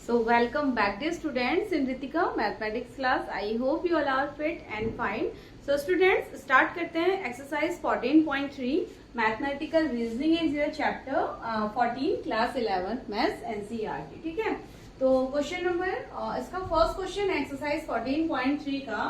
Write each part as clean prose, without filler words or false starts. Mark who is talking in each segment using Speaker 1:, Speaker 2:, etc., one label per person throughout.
Speaker 1: So welcome back dear students in Ritika mathematics class. I hope you all are fit and fine. So students start करते हैं exercise 14.3 mathematical reasoning is your chapter 14 class 11 maths NCERT. ठीक है, तो question number इसका first question है exercise 14.3 का.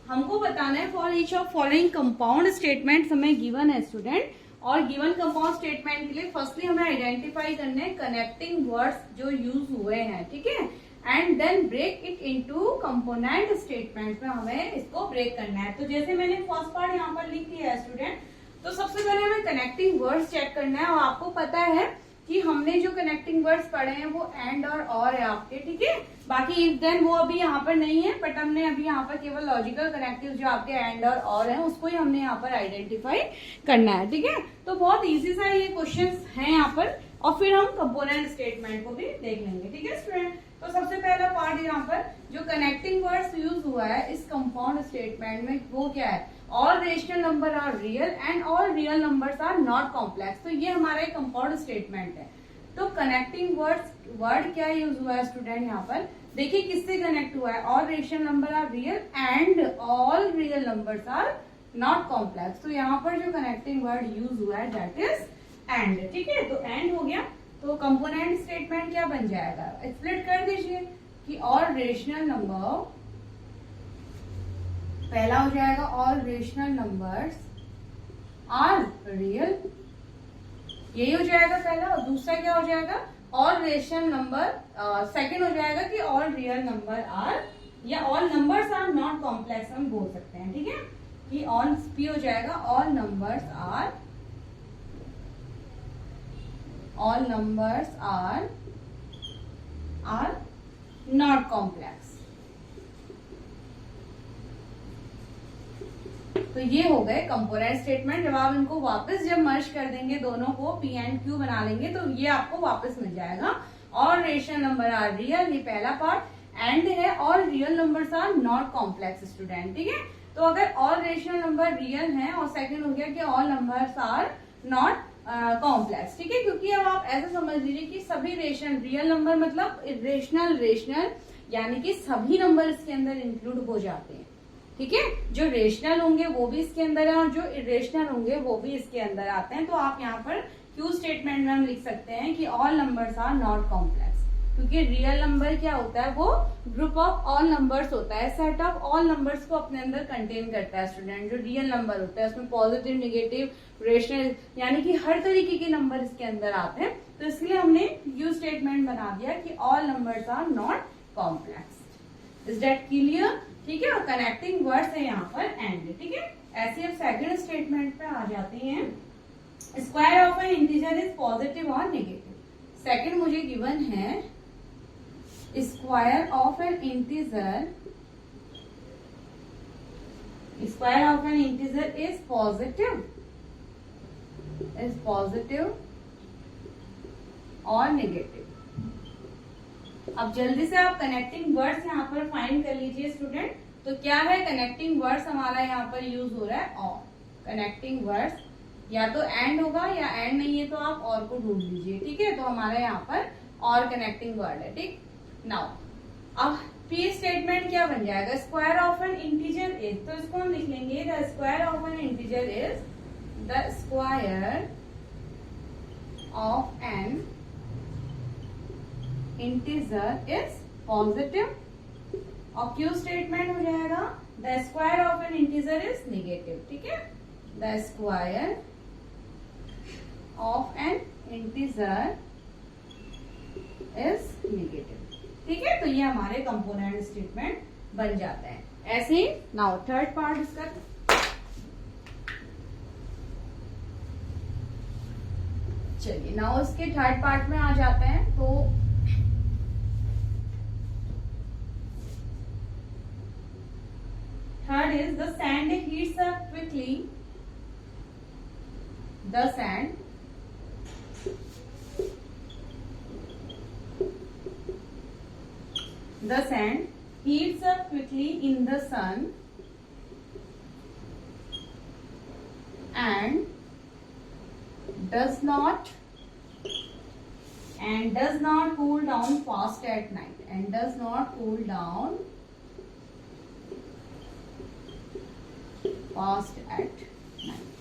Speaker 1: हमको बताना है for each of following compound statement हमें गिवन है स्टूडेंट. और गिवन कंपाउंड स्टेटमेंट के लिए फर्स्टली हमें आइडेंटिफाई करने हैं कनेक्टिंग वर्ड्स जो यूज हुए हैं. ठीक है, and then break it into component statement में हमें इसको ब्रेक करना है. तो जैसे मैंने फर्स्ट पार्ट यहाँ पर लिख दिया है स्टूडेंट, तो सबसे पहले हमें कनेक्टिंग वर्ड्स चेक करना है. और आपको पता है कि हमने जो कनेक्टिंग वर्ड्स पढ़े हैं वो एंड और है आपके. ठीक है, बाकी इफ देन वो अभी यहाँ पर नहीं है, बट हमने अभी यहाँ पर केवल लॉजिकल कनेक्टिव जो आपके एंड और है उसको ही हमने यहाँ पर आइडेंटिफाई करना है. ठीक है, तो बहुत इजी सा ये क्वेश्चंस हैं यहाँ पर, और फिर हम कंपोनेंट स्टेटमेंट को भी देख लेंगे. ठीक है स्टूडेंट, तो सबसे पहला पार्ट यहाँ पर जो कनेक्टिंग वर्ड्स यूज हुआ है इस कंपाउंड स्टेटमेंट में वो क्या है, all rational number are real and all real numbers are not complex. तो ये हमारा एक कंपाउंड स्टेटमेंट है. तो कनेक्टिंग वर्ड क्या यूज हुआ है स्टूडेंट यहाँ पर, देखिए किससे कनेक्ट हुआ है, all rational number are real and all real numbers are not complex. तो यहाँ पर जो कनेक्टिंग वर्ड यूज हुआ है दैट इज एंड. ठीक है, तो एंड हो गया. तो कंपोनेंट स्टेटमेंट क्या बन जाएगा, स्प्लिट कर दीजिए कि ऑल रेशनल नंबर, पहला हो जाएगा all rational numbers are real, यही हो जाएगा पहला. और दूसरा क्या हो जाएगा, ऑल रेशनल नंबर, सेकंड हो जाएगा कि ऑल रियल नंबर आर, या all numbers are not complex हम बोल सकते हैं. ठीक है, कि ऑल पी हो जाएगा all numbers are not complex. तो ये हो गए कंपोनेंट स्टेटमेंट. जब आप इनको वापस जब मर्ज कर देंगे दोनों को पी एंड क्यू बना लेंगे तो ये आपको वापस मिल जाएगा. All rational number are real, ये पहला पार्ट. एंड है all real numbers are not complex student. ठीक है, तो अगर ऑल रेशनल नंबर रियल है और सेकंड हो गया कि all numbers are not complex. ठीक है, क्योंकि अब आप ऐसा समझ लीजिए कि सभी रियल नंबर मतलब रेशनल यानी कि सभी नंबर इसके अंदर इंक्लूड हो जाते हैं. ठीक है, जो रेशनल होंगे वो भी इसके अंदर है और जो इरेशनल होंगे वो भी इसके अंदर आते हैं. तो आप यहाँ पर क्यू स्टेटमेंट में हम लिख सकते हैं कि all numbers are not complex, क्योंकि रियल नंबर क्या होता है, वो ग्रुप ऑफ ऑल नंबर्स होता है, सेट ऑफ ऑल नंबर्स को अपने अंदर कंटेन करता है स्टूडेंट. जो रियल नंबर होता है उसमें पॉजिटिव, नेगेटिव, रेशनल यानी कि हर तरीके के नंबर इसके अंदर आते हैं. तो इसलिए हमने क्यू स्टेटमेंट बना दिया कि all numbers are not complex. Is that clear? ठीक है, और कनेक्टिंग वर्ड्स है यहाँ पर एंड. ठीक है, ऐसे अब सेकंड स्टेटमेंट पे आ जाते हैं. Square of N integer is positive और नेगेटिव. सेकंड मुझे गिवन है square of N integer is positive और नेगेटिव. अब जल्दी से आप कनेक्टिंग वर्ड्स यहाँ पर फाइंड कर लीजिए स्टूडेंट. तो क्या है कनेक्टिंग वर्ड्स हमारा यहाँ पर यूज हो रहा है और. कनेक्टिंग वर्ड्स या तो एंड होगा या एंड नहीं है तो आप और को ढूंढ लीजिए. ठीक है, तो हमारा यहाँ पर और कनेक्टिंग वर्ड है. ठीक, नाउ अब पी स्टेटमेंट क्या बन जाएगा, square of N integer is. तो इसको हम लिख लेंगे the square of N integer is the square of N integer is positive. और क्यू स्टेटमेंट हो जाएगा the square of N integer is negative. ठीक है, the square of N integer is negative. ठीक है, तो ये हमारे कंपोनेंट स्टेटमेंट बन जाते हैं. ऐसे ही नाउ थर्ड पार्ट इसका. चलिए नाउ इसके थर्ड पार्ट में आ जाते हैं. तो third is the sand heats up quickly. The sand heats up quickly in the sun and does not and does not cool down fast at night, and does not cool down fast at night।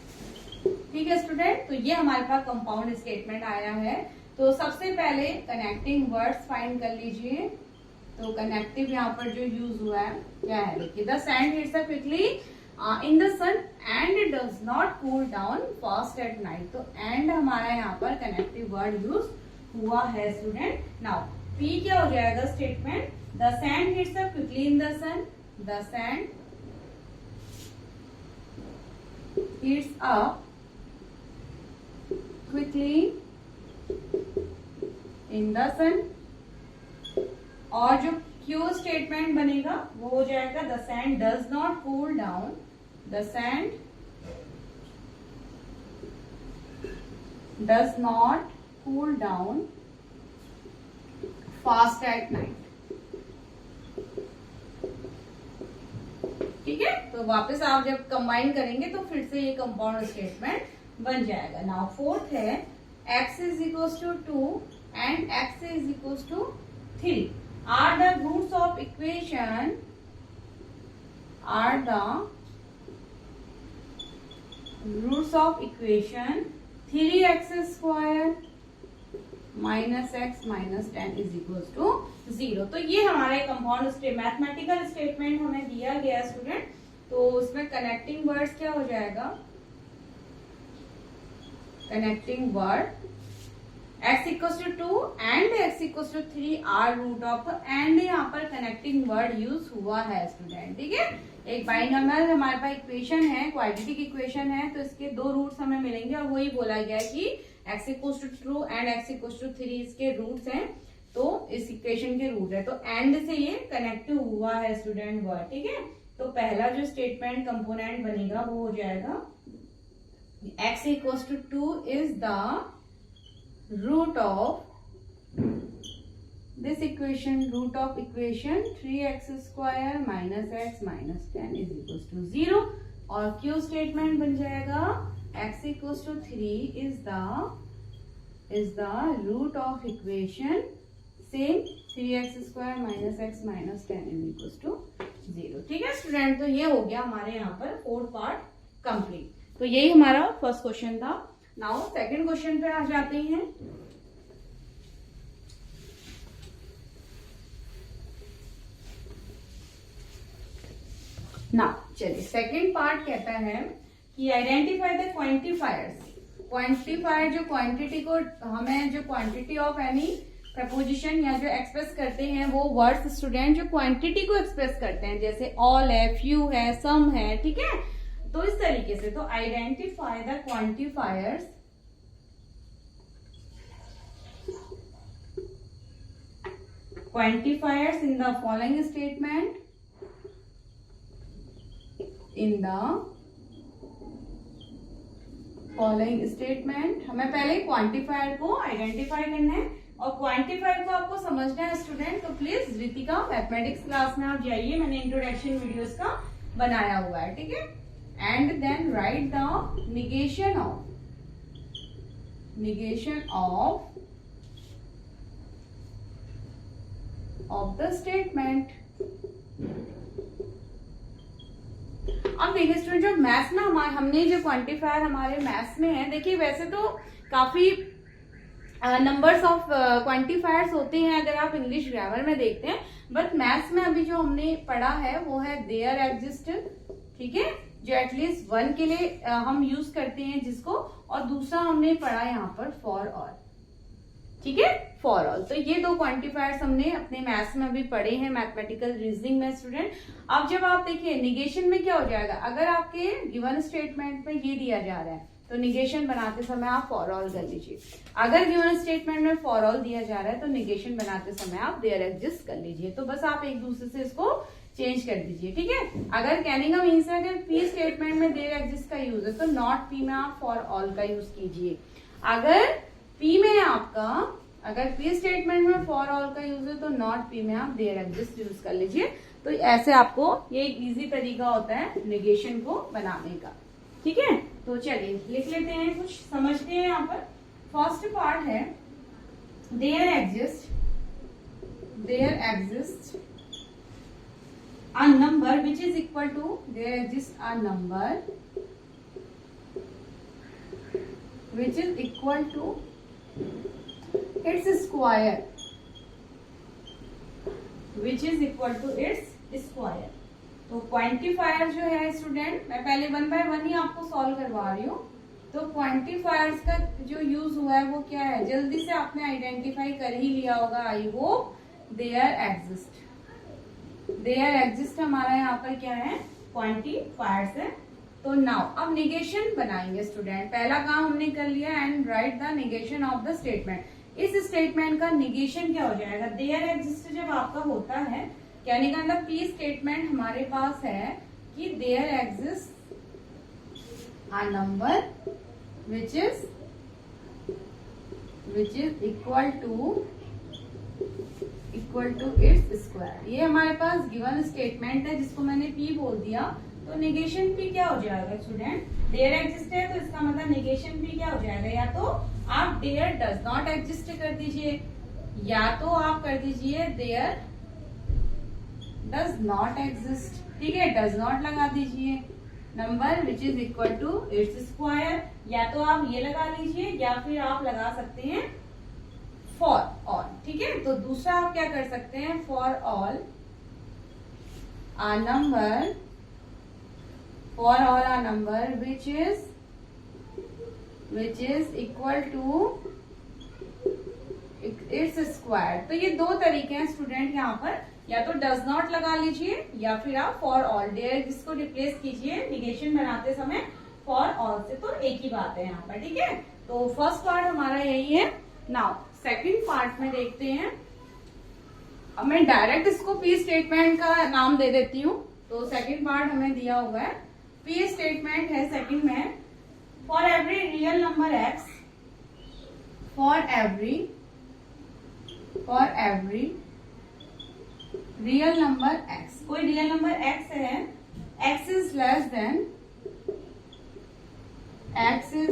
Speaker 1: ठीक है student, तो ये हमारे पास compound statement आया है। तो सबसे पहले कनेक्टिंग वर्ड्स फाइंड कर लीजिए। तो कनेक्टिव यहाँ पर जो यूज हुआ है क्या है, देखिए the sand hits quickly in the sun and does not cool down fast at night. तो एंड हमारा यहाँ पर कनेक्टिव वर्ड यूज हुआ है स्टूडेंट। नाउ पी क्या हो जाएगा statement, the sand hits quickly in the sun, the sand hits up quickly in the sun. और जो क्यू स्टेटमेंट बनेगा वो हो जाएगा the sand does not cool down, the sand does not cool down fast at night. ठीक है, तो वापस आप जब कंबाइन करेंगे तो फिर से ये कंपाउंड स्टेटमेंट बन जाएगा। नाउ फोर्थ है x is equal to 2 and x is equal to 3 are the roots of equation, are the roots of equation 3x square minus x minus 10 is equals to 0। तो ये हमारे compound mathematical statement हमें दिया गया student. तो उसमें connecting words क्या हो जाएगा, connecting word x equal to 2 and x equal to 3 are root of, and यहाँ पर कनेक्टिंग वर्ड यूज हुआ है स्टूडेंट। ठीक है, एक बाइनोमियल हमारे पास इक्वेशन है, क्वाड्रेटिक इक्वेशन है, तो इसके दो रूट्स हमें मिलेंगे और वही बोला गया है कि x equal to 2 and x equal to 3 इसके रूट्स हैं, तो इस इक्वेशन के रूट है। तो एंड से ये कनेक्टिव हुआ है स्टूडेंट वर्ड। ठीक है, तो पहला जो स्टेटमेंट कंपोनेंट बनेगा वो हो जाएगा x equal to 2 is the root of this equation, root of equation 3x square minus x minus 10 is equals to 0। और Q statement बन जाएगा x equals to 3 is the root of equation same 3x square minus x minus 10 is equals to 0। ठीक है student, तो ये हो गया हमारे यहाँ पर फोर्थ पार्ट कंप्लीट। तो यही हमारा फर्स्ट क्वेश्चन था। नाउ सेकंड क्वेश्चन पे आ जाते हैं। नाउ चलिए सेकंड पार्ट कहता है कि आइडेंटिफाई द क्वांटिफायर्स। क्वांटिफायर जो क्वांटिटी को, हमें जो क्वांटिटी ऑफ एनी प्रपोजिशन या जो एक्सप्रेस करते हैं वो वर्ड्स स्टूडेंट जो क्वांटिटी को एक्सप्रेस करते हैं, जैसे ऑल है, फ्यू है, सम है। ठीक है, तो इस तरीके से, तो identify the quantifiers in the following statement, in the following statement. हमें पहले क्वांटिफायर को आइडेंटिफाई करना है और क्वांटिफायर को आपको समझना है स्टूडेंट। तो प्लीज रितिका मैथमेटिक्स क्लास में आप जाइए, मैंने इंट्रोडक्शन वीडियोस का बनाया हुआ है। ठीक है, and then write the negation of the statement। अब देखिए स्टूडेंट, जो मैथ्स में हमने जो क्वांटिफायर हमारे मैथ्स में है, देखिए वैसे तो काफी नंबर्स ऑफ क्वांटिफायर्स होते हैं अगर आप इंग्लिश ग्रामर में देखते हैं, बट मैथ्स में अभी जो हमने पढ़ा है वो है देयर एग्जिस्ट। ठीक है, जो एटलीस्ट 1 के लिए हम यूज करते हैं जिसको, और दूसरा हमने पढ़ा यहाँ पर फॉर ऑल। ठीक है, फॉर ऑल। तो ये दो क्वांटिफायर्स हमने अपने मैथ्स में अभी पढ़े हैं मैथमेटिकल रीजनिंग में स्टूडेंट। अब जब आप देखिए निगेशन में क्या हो जाएगा, अगर आपके गिवन स्टेटमेंट में ये दिया जा रहा है तो निगेशन बनाते समय आप फॉर ऑल कर लीजिए। अगर गिवन स्टेटमेंट में फॉर ऑल दिया जा रहा है तो निगेशन बनाते समय आप देयर एग्जिस्ट कर लीजिए। तो बस आप एक दूसरे से इसको चेंज कर दीजिए। ठीक है, अगर कहने का मीन्स है अगर पी स्टेटमेंट में देयर एग्जिस्ट का यूज है तो नॉट पी में आप फॉर ऑल का यूज कीजिए। अगर पी में आपका, अगर पी स्टेटमेंट में फॉर ऑल का यूज है तो नॉट पी में आप देयर एग्जिस्ट यूज कर लीजिए। तो ऐसे आपको ये एक इजी तरीका होता है निगेशन को बनाने का। ठीक है, तो चलिए लिख लेते हैं, कुछ समझते हैं। यहाँ पर फर्स्ट पार्ट है there exist a number which is equal to, there exists a number which is equal to its square, which is equal to its square. तो क्वांटिफायर जो है स्टूडेंट, मैं पहले 1 by 1 ही आपको सॉल्व करवा रही हूँ। तो क्वांटिफायर्स का जो यूज हुआ है वो क्या है, जल्दी से आपने आइडेंटिफाई कर ही लिया होगा आई होप। देयर एग्जिस्ट हमारा यहाँ पर क्या है, क्वांटिफायर्स है। तो नाउ अब निगेशन बनाएंगे स्टूडेंट। पहला काम हमने कर लिया and right the negation of the statement. इस स्टेटमेंट का निगेशन क्या हो जाएगा, देयर एग्जिस्ट जब आपका होता है कहने का मतलब पी स्टेटमेंट हमारे पास है कि there exist a number which is equal to its square। ये हमारे पास गिवन स्टेटमेंट है जिसको मैंने P बोल दिया। तो निगेशन P क्या हो जाएगा स्टूडेंट, देयर एग्जिस्ट है तो इसका मतलब निगेशन P क्या हो जाएगा, या तो आप देयर डज नॉट एग्जिस्ट कर दीजिए या तो आप कर दीजिए देयर डज नॉट एग्जिस्ट। ठीक है, डज नॉट लगा दीजिए, number which is equal to its square, या तो आप ये लगा लीजिए या फिर आप लगा सकते हैं फॉर ऑल। ठीक है, तो दूसरा आप क्या कर सकते हैं, for all a number which is equal to its square. तो ये दो तरीके हैं स्टूडेंट यहाँ पर, या तो डज नॉट लगा लीजिए या फिर आप फॉर ऑल, डेयर जिसको रिप्लेस कीजिए निगेशन बनाते समय फॉर ऑल से, तो एक ही बात है यहाँ पर। ठीक है, तो फर्स्ट पार्ट हमारा यही है। नाउ सेकंड पार्ट में देखते हैं। अब मैं डायरेक्ट इसको पी स्टेटमेंट का नाम दे देती हूँ। तो सेकंड पार्ट हमें दिया हुआ है, पी स्टेटमेंट है सेकंड में, for every real number x, for every real number x, कोई रियल नंबर x है, x is less than x से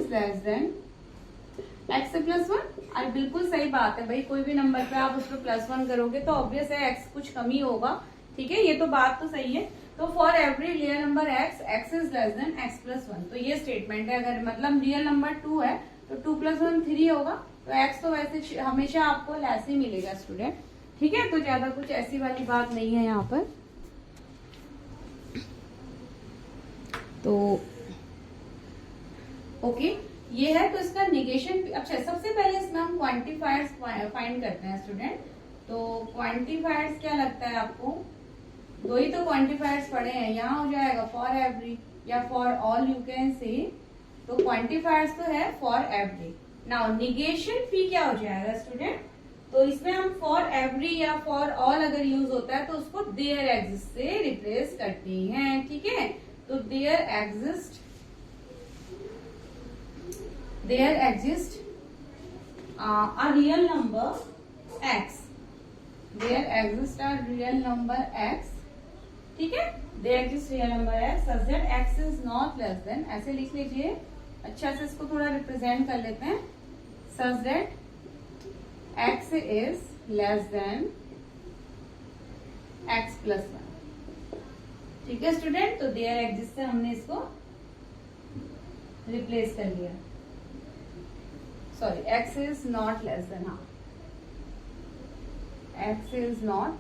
Speaker 1: प्लस 1। अरे बिल्कुल सही बात है भाई, कोई भी नंबर पे आप उस पर +1 करोगे तो ऑब्वियस है x कुछ कम ही होगा। ठीक है, ये तो बात तो सही है। तो for every real number x is less than x plus 1, तो ये स्टेटमेंट है। अगर मतलब रियल नंबर 2 है तो 2 + 1 3 होगा, तो x तो वैसे हमेशा आपको लेस ही मिलेगा स्टूडेंट। ठीक है, तो ज्यादा कुछ ऐसी वाली बात नहीं है यहाँ पर। तो ओके, ये है। तो इसका निगेशन, अच्छा सबसे पहले इसमें हम क्वांटिफायर्स फाइंड करते हैं स्टूडेंट। तो क्वांटिफायर्स क्या लगता है आपको, दो ही तो क्वांटिफायर्स पढ़े हैं, यहाँ हो जाएगा फॉर एवरी या for all you can say. तो क्वांटिफायर्स तो है for every. Now negation P क्या हो जाएगा स्टूडेंट, तो इसमें हम फॉर एवरी या फॉर ऑल अगर यूज होता है तो उसको देयर एग्जिस्ट से रिप्लेस करते हैं। ठीक है, तो there exist a real number x, there exist a real number x। ठीक है, there exist real number x such that x is not less than, ऐसे लिख लीजिए, अच्छा से इसको थोड़ा रिप्रेजेंट कर लेते हैं, such that x is less than x plus 1। ठीक है स्टूडेंट, तो देयर एग्जिस्ट से हमने इसको रिप्लेस कर लिया। Sorry, x is not less than, हाँ x is not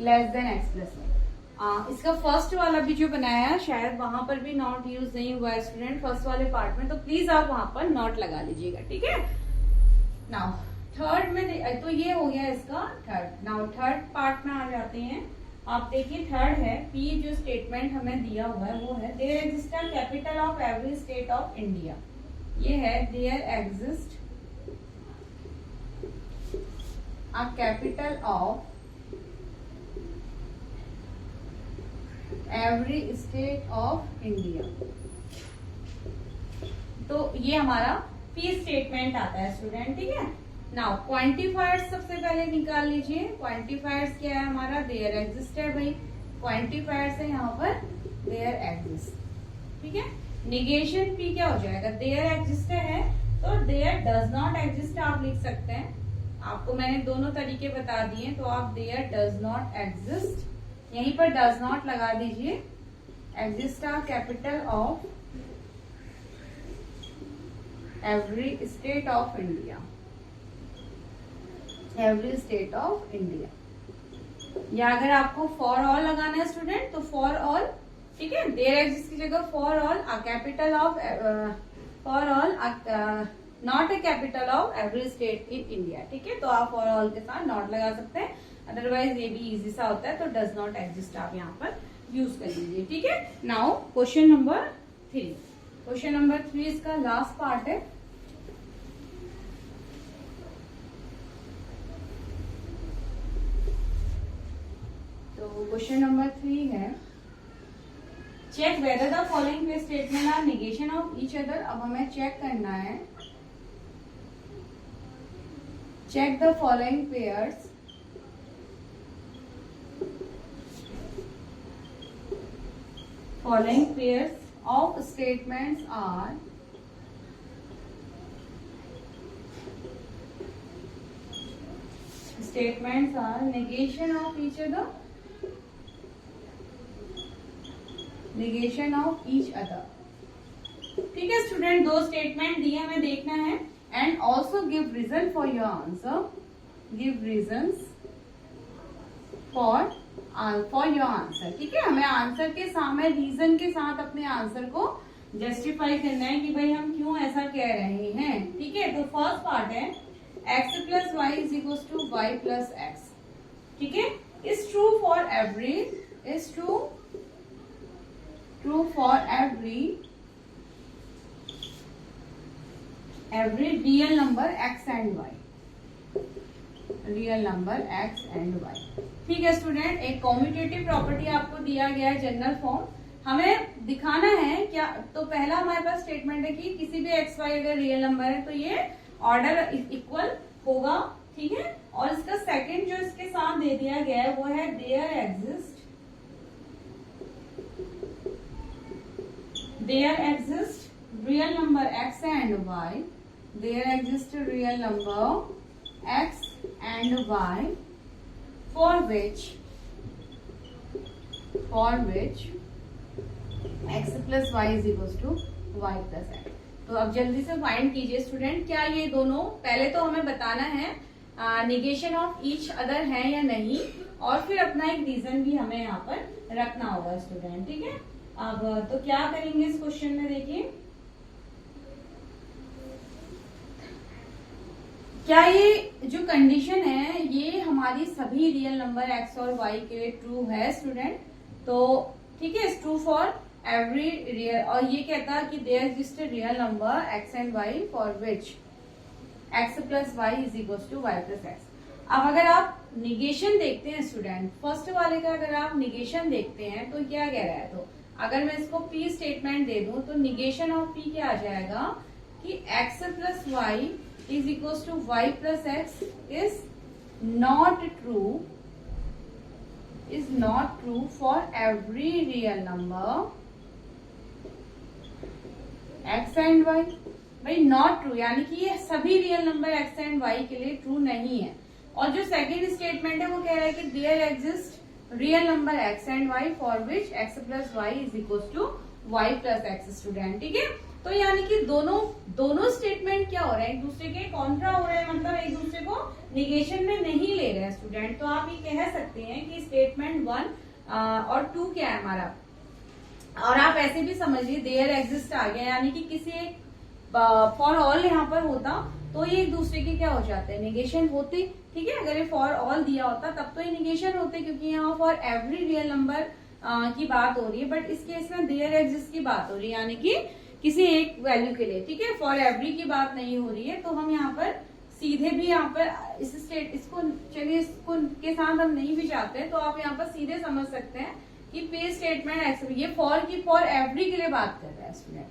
Speaker 1: less than x plus 1। इसका फर्स्ट वाला भी जो बनाया है शायद वहां पर भी नॉट यूज नहीं हुआ है स्टूडेंट फर्स्ट वाले पार्ट में, तो प्लीज आप वहां पर नॉट लगा लीजिएगा। ठीक है, नाउ थर्ड में, तो ये हो गया इसका थर्ड। नाउ थर्ड पार्ट में आ जाते हैं। आप देखिए थर्ड है, पी जो स्टेटमेंट हमें दिया हुआ है वो है, there exist a capital of every state of India. ये है there exist a capital of every state of India. तो ये हमारा पी स्टेटमेंट आता है स्टूडेंट। ठीक है, नाउ क्वांटिफायर्स सबसे पहले निकाल लीजिए। क्वांटिफायर्स क्या है हमारा, देयर एग्जिस्ट है भाई, क्वांटिफायर्स है यहाँ पर देयर एग्जिस्ट। ठीक है, निगेशन पी क्या हो जाएगा, देयर एग्जिस्ट है तो देयर डज नॉट एग्जिस्ट आप लिख सकते हैं। आपको मैंने दोनों तरीके बता दिए, तो आप देयर डज नॉट एग्जिस्ट, यहीं पर डज नॉट लगा दीजिए। Exist are capital of every state of India, every state of India. या अगर आपको फॉर ऑल लगाना है स्टूडेंट, तो फॉर ऑल, ठीक है, देयर एग्जिस्ट की जगह for all a capital of, for all not a capital of every state in India, ठीक है। तो आप फॉर ऑल के साथ नॉट लगा सकते हैं, अदरवाइज ये भी इजी सा होता है, तो डज नॉट एग्जिस्ट आप यहाँ पर यूज कर लीजिए, ठीक है। Now question number 3, question number 3 इसका लास्ट पार्ट है। तो क्वेश्चन नंबर 3 है, check whether the following pair statement are negation of each other. अब हमें चेक करना है, check the following pairs, following pairs of statements are negation of each other, negation of each other, ठीक है student. दो statement दिए हमें देखना है, and also give reason for your answer, give reasons for your answer, ठीक है। हमें आंसर के सामने रीजन के साथ अपने आंसर को जस्टिफाई करना है कि भाई हम क्यों ऐसा कह रहे हैं, ठीक है। तो फर्स्ट पार्ट है x plus y is equal to y plus x, ठीक है। Is true for every, is true for every real number x and y, real number x and y, ठीक है स्टूडेंट। एक कॉम्यूटेटिव प्रॉपर्टी आपको दिया गया है, जनरल फॉर्म, हमें दिखाना है क्या। तो पहला हमारे पास स्टेटमेंट है कि किसी भी एक्स वाई अगर रियल नंबर है तो ये ऑर्डर इक्वल होगा, ठीक है। और इसका सेकंड जो इसके साथ दे दिया गया है वो है there exist real number x and y, there exist real number x and y for which x plus y is equals to y plus x। तो अब जल्दी से फाइंड कीजिए स्टूडेंट, क्या ये दोनों, पहले तो हमें बताना है निगेशन ऑफ ईच अदर है या नहीं, और फिर अपना एक रीजन भी हमें यहाँ पर रखना होगा स्टूडेंट, ठीक है। अब तो क्या करेंगे इस क्वेश्चन में, देखिए क्या ये जो कंडीशन है ये हमारी सभी रियल नंबर x और y के लिए ट्रू है स्टूडेंट। तो ठीक है, ट्रू फॉर एवरी रियल, और ये कहता है कि there exist real number x and y for which x plus y is equal to y plus x. अब अगर आप निगेशन देखते हैं स्टूडेंट, फर्स्ट वाले का अगर आप निगेशन देखते हैं तो क्या कह रहा है, तो अगर मैं इसको p स्टेटमेंट दे दूं तो निगेशन ऑफ p क्या आ जाएगा कि x plus y is equals to y plus x is not true for every real number x and y। भाई नॉट ट्रू यानी कि ये सभी real number x and y के लिए ट्रू नहीं है। और जो सेकेंड स्टेटमेंट है वो कह रहा है कि there exist real number x and y for which x plus y is equal to y plus x student, ठीक है। तो यानी कि दोनों स्टेटमेंट क्या हो रहे हैं, एक दूसरे के कॉन्ट्रा हो रहे हैं, मतलब एक दूसरे को निगेशन में नहीं ले रहे हैं स्टूडेंट। तो आप ये कह सकते हैं कि स्टेटमेंट 1 और 2 क्या है हमारा, और आप ऐसे भी समझिए देयर एग्जिस्ट आ गया, यानी कि किसी एक फॉर ऑल यहाँ पर होता तो ये एक दूसरे के क्या हो जाते हैं, निगेशन होते, ठीक है। अगर ये फॉर ऑल दिया होता तब तो ये निगेशन होते, क्योंकि यहाँ फॉर एवरी रियल नंबर की बात हो रही है, बट इस केस में देयर एग्जिस्ट की बात हो रही है, यानी कि किसी एक वैल्यू के लिए, ठीक है। फॉर एवरी की बात नहीं हो रही है। तो हम यहाँ पर सीधे भी यहाँ पर इसको चलिए इसको के साथ हम नहीं भी जाते, तो आप यहाँ पर सीधे समझ सकते हैं कि पे स्टेटमेंट एक्स, ये फॉर की फॉर एवरी के लिए बात कर रहा है स्टूडेंट,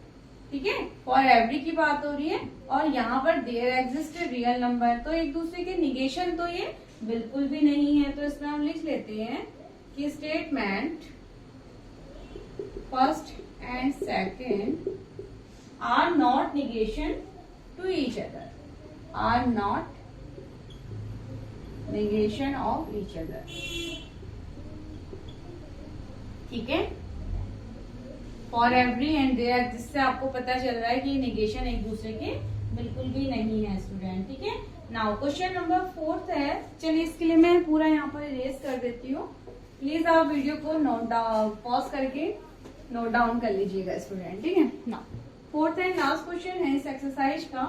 Speaker 1: ठीक है। फॉर एवरी की बात हो रही है और यहाँ पर देयर एग्जिस्ट रियल नंबर, तो एक दूसरे के निगेशन तो ये बिल्कुल भी नहीं है। तो इसमें हम लिख लेते हैं कि statement first and second are not negation to each other, are not negation of each other. ठीक है, फॉर एवरी एंड देयर, जिससे आपको पता चल रहा है कि नेगेशन एक दूसरे के बिल्कुल भी नहीं है स्टूडेंट। ठीक है, नाउ क्वेश्चन नंबर 4 है। चलिए इसके लिए मैं पूरा यहाँ पर इरेज कर देती हूँ। प्लीज आप वीडियो को नोट डाउन पॉज करके नोट डाउन कर लीजिएगा स्टूडेंट। ठीक है, now 4th and last question है इस एक्सरसाइज का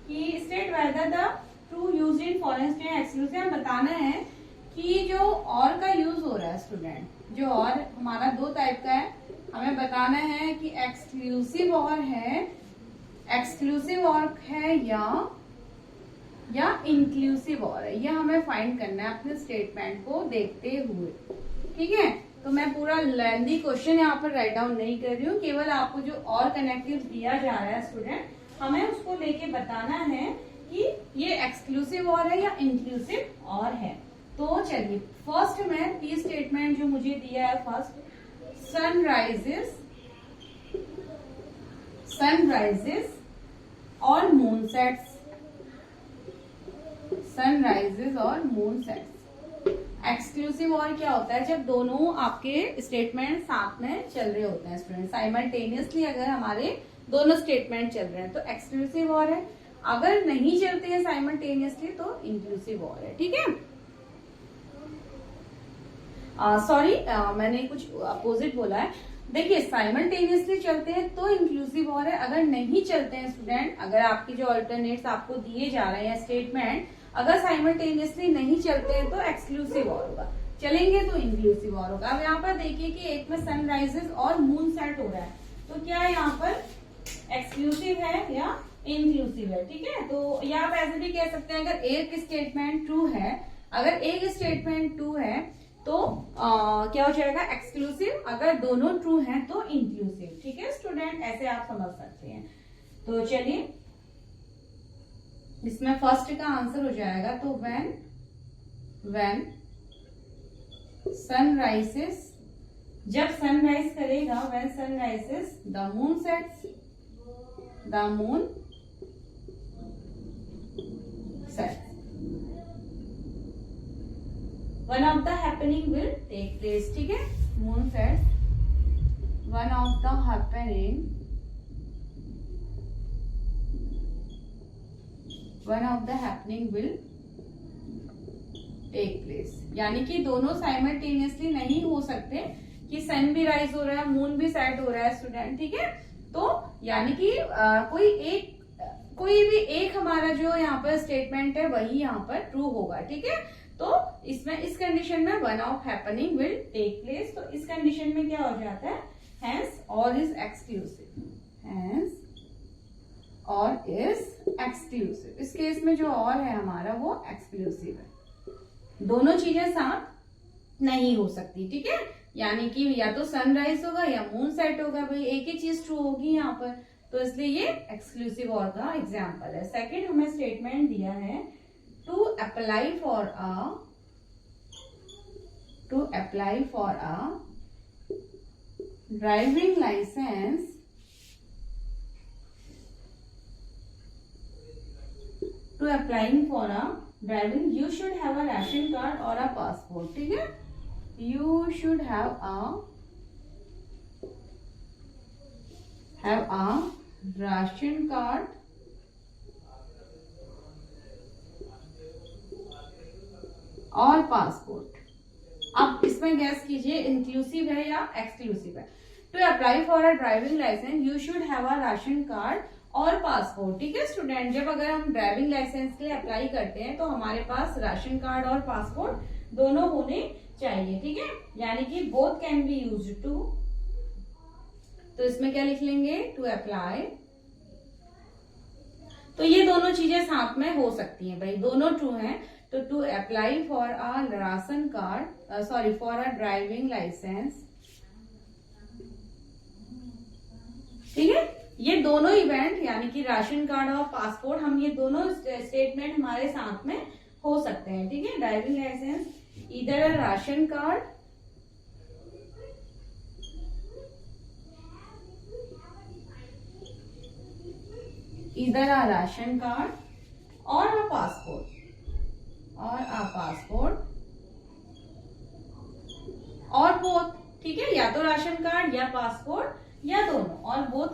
Speaker 1: कि state whether the true use in foreign state exclusive. बताना है कि जो और का यूज हो रहा है स्टूडेंट, जो और हमारा 2 टाइप का है, हमें बताना है कि एक्सक्लूसिव और है, एक्सक्लूसिव और है या इंक्लूसिव और है, यह हमें फाइंड करना है अपने स्टेटमेंट को देखते हुए। ठीक है, तो मैं पूरा लेंथी क्वेश्चन यहाँ पर राइट डाउन नहीं कर रही हूँ, केवल आपको जो और कनेक्टिव दिया जा रहा है स्टूडेंट, हमें उसको लेके बताना है कि ये एक्सक्लूसिव और है या इंक्लूसिव और है। तो चलिए फर्स्ट में पी स्टेटमेंट जो मुझे दिया है, फर्स्ट सनराइजेस और मून सेट्स, सनराइजेस और मून सेट्स। एक्सक्लूसिव और क्या होता है, जब दोनों आपके स्टेटमेंट साथ में चल रहे होते हैं स्टूडेंट, साइमल्टेनियसली अगर हमारे दोनों स्टेटमेंट चल रहे हैं तो एक्सक्लूसिव और है, अगर नहीं चलते हैं साइमल्टेनियसली तो इंक्लूसिव और है। ठीक है, सॉरी मैंने कुछ अपोजिट बोला है। देखिए साइमल्टेनियसली चलते हैं तो इंक्लूसिव और है, अगर नहीं चलते हैं स्टूडेंट, अगर आपकी जो अल्टरनेट्स आपको दिए जा रहे हैं स्टेटमेंट अगर साइमल्टेनियसली नहीं चलते हैं तो एक्सक्लूसिव और होगा, चलेंगे तो इंक्लूसिव और होगा। अब यहाँ पर देखिए कि एक में सनराइजेस और मून सेट हो रहा है, तो क्या है यहाँ पर एक्सक्लूसिव है या इंक्लूसिव है। ठीक है, तो या आप ऐसे भी कह सकते हैं अगर एक स्टेटमेंट ट्रू है, अगर एक स्टेटमेंट ट्रू है तो क्या हो जाएगा एक्सक्लूसिव, अगर दोनों ट्रू हैं तो इंक्लूसिव। ठीक है स्टूडेंट, ऐसे आप समझ सकते हैं। तो चलिए इसमें फर्स्ट का आंसर हो जाएगा, तो व्हेन सनराइजेस, जब सनराइज करेगा, when sunrises the moon sets, the moon sets, one of the happening will take place. ठीक है, moon sets, one of the happening, one of the happening will take place. यानी कि दोनों simultaneously नहीं हो सकते कि सन भी राइज हो रहा है मून भी सेट हो रहा है स्टूडेंट। ठीक है, तो यानी कि कोई भी एक हमारा जो यहाँ पर स्टेटमेंट है वही यहाँ पर ट्रू होगा। ठीक है, तो इसमें इस कंडीशन में one of happening will take place, तो इस कंडीशन में क्या हो जाता है, हैंस और इज एक्सक्लूसिव, हैंस और इज एक्सक्लूसिव। इस केस में जो और है हमारा वो एक्सक्लूसिव है, दोनों चीजें साथ नहीं हो सकती। ठीक है, यानी कि या तो सनराइज होगा या मून सेट होगा, भाई एक ही चीज ट्रू होगी यहाँ पर, तो इसलिए ये एक्सक्लूसिव और का एग्जाम्पल है। सेकेंड हमें स्टेटमेंट दिया है to apply for a driving licence, to applying for a driving you should have a ration card or a passport। ठीक है, you should have a ration card और पासपोर्ट। अब इसमें गैस कीजिए इंक्लूसिव है या एक्सक्लूसिव है। To apply for a driving licence you should have a ration card और पासपोर्ट। ठीक है स्टूडेंट, जब अगर हम ड्राइविंग लाइसेंस के लिए अप्लाई करते हैं तो हमारे पास राशन कार्ड और पासपोर्ट दोनों होने चाहिए। ठीक है, यानी कि both can be used to, तो इसमें क्या लिख लेंगे, टू अप्लाई। तो ये दोनों चीजें साथ में हो सकती हैं भाई, दोनों ट्रू हैं, तो to apply for a ration card, sorry for a driving licence. ठीक है, ये दोनों इवेंट यानी कि राशन कार्ड और पासपोर्ट, हम ये दोनों स्टेटमेंट हमारे साथ में हो सकते हैं। ठीक है, driving licence either a ration card either a ration card or a passport or both, ठीक है, या तो राशन कार्ड या पासपोर्ट या दोनों, और बोथ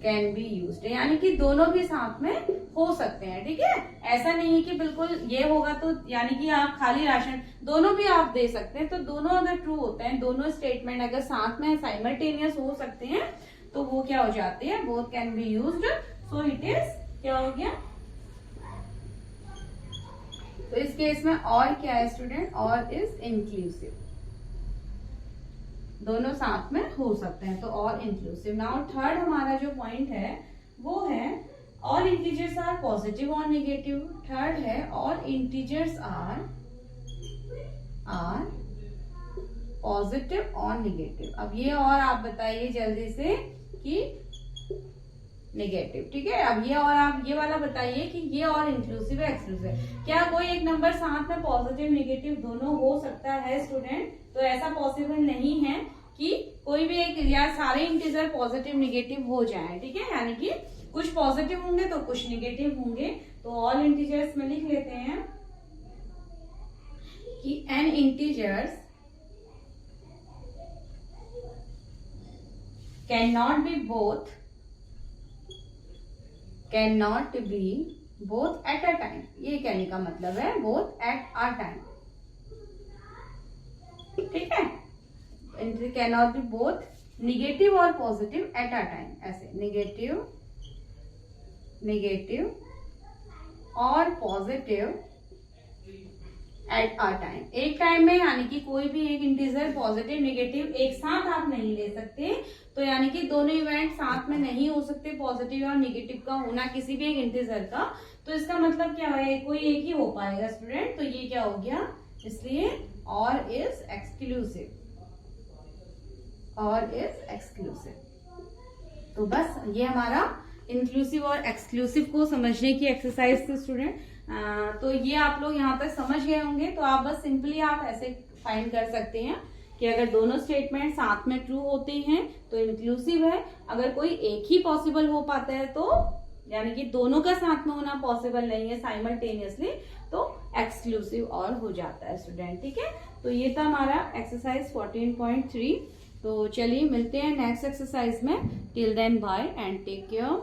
Speaker 1: कैन बी यूज्ड, यानी कि दोनों भी साथ में हो सकते हैं, ठीक है। ऐसा नहीं है कि बिल्कुल ये होगा तो यानी कि आप खाली राशन, दोनों भी आप दे सकते हैं। तो दोनों अगर ट्रू होते हैं, दोनों स्टेटमेंट अगर साथ में साइमल्टेनियस हो सकते हैं तो वो क्या हो जाते हैं, both can be used. So it is क्या हो गया, तो इस केस में और क्या है स्टूडेंट, और इज इंक्लूसिव, दोनों साथ में हो सकते हैं, तो और इंक्लूसिव। नाउ थर्ड हमारा जो पॉइंट है वो है ऑल इंटीजर्स आर पॉजिटिव और नेगेटिव। थर्ड है ऑल इंटीजर्स आर पॉजिटिव और नेगेटिव। अब ये और आप बताइए जल्दी से कि नेगेटिव, ठीक है। अब ये और आप ये वाला बताइए कि ये और इंक्लूसिव है एक्सक्लूसिव। क्या कोई एक नंबर साथ में पॉजिटिव नेगेटिव दोनों हो सकता है स्टूडेंट? तो ऐसा पॉसिबल नहीं है कि कोई भी एक या सारे इंटीजर पॉजिटिव नेगेटिव हो जाए, ठीक है। यानी कि कुछ पॉजिटिव होंगे तो कुछ नेगेटिव होंगे। तो ऑल इंटीजर्स में लिख लेते हैं कि an integers can not be both at a time. ये कहने का मतलब है बोथ एट अ टाइम, ठीक है। Can not be both negative और पॉजिटिव एट अ टाइम, ऐसे नेगेटिव और पॉजिटिव एट अ टाइम, एक टाइम में। यानी कि कोई भी एक इंटीजर पॉजिटिव नेगेटिव एक साथ आप नहीं ले सकते। तो यानी कि दोनों इवेंट साथ में नहीं हो सकते, पॉजिटिव और नेगेटिव का होना किसी भी एक इंटीजर का। तो इसका मतलब क्या है, कोई एक ही हो पाएगा स्टूडेंट। तो ये क्या हो गया, इसलिए और इज एक्सक्लूसिव। तो बस ये हमारा इंक्लूसिव और एक्सक्लूसिव को समझने की एक्सरसाइज थी स्टूडेंट। तो ये आप लोग यहाँ तक समझ गए होंगे। तो आप बस सिंपली आप ऐसे फाइंड कर सकते हैं कि अगर दोनों स्टेटमेंट साथ में ट्रू होते हैं तो इंक्लूसिव है। अगर कोई एक ही पॉसिबल हो पाता है तो यानी कि दोनों का साथ में होना पॉसिबल नहीं है साइमल्टेनियसली, तो एक्सक्लूसिव और हो जाता है स्टूडेंट, ठीक है। तो ये था हमारा एक्सरसाइज 14.3। तो चलिए मिलते हैं नेक्स्ट एक्सरसाइज में। Till then bye and take care.